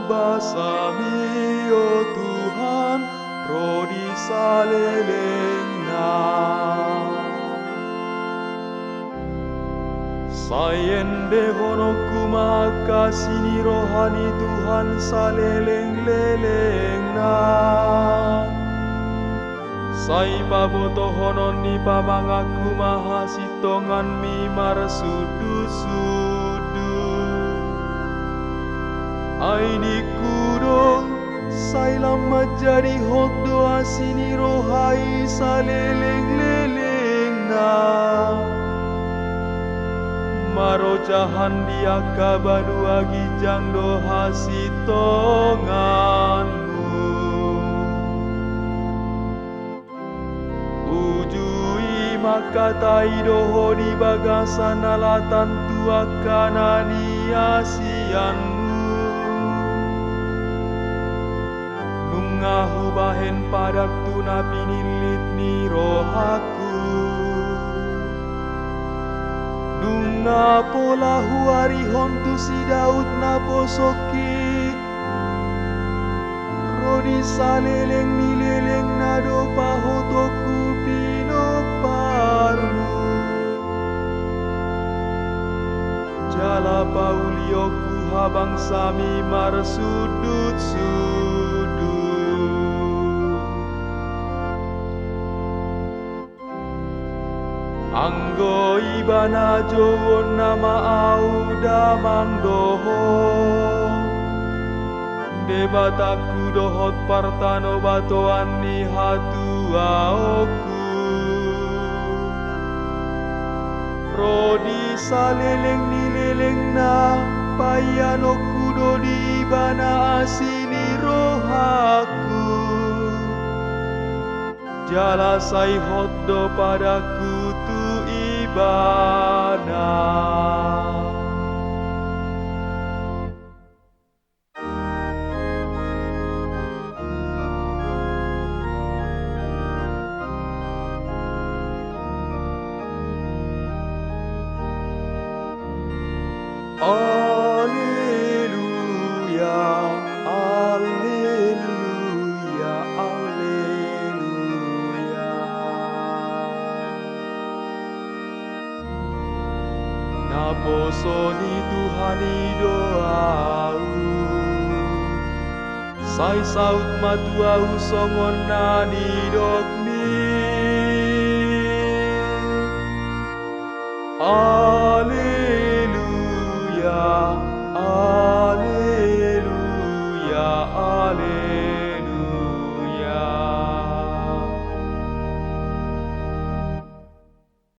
basami o Tuhan roh di salelengna. Sayende hono kumakasini rohani Tuhan saleleng-lelengna. Sai paboto hono ni pamangaku mahasitongan mimar sudu-sudu. Aini kudo sai lama jadi hot doa sini rohai saleleng-lelengna. Maro jahan dia kabadu agi jang doha sitonganmu. Ujui maka taidoho di bagasan alatan tua kanani asianmu. Nungahu bahen padak tuna pinilit ni rohaku. Nunga pola huari hontu si Daud na posoki. Rodi saleleng nileleng na do pahotoku pinoparmu. Jala paulioku habang sami mar sudut-sudut. Anggo ibana jowon nama au damang doho. Debataku dohot partano batoan ni hatu aoku. Rodi saleleng nileleng na payanoku do di ibana asini rohaku. Jala sai hoddo padaku tu ibadah. Alleluia, alleluia, alleluia. Naposoni Tuhani doau, sai saut matuau songon nani dokmi.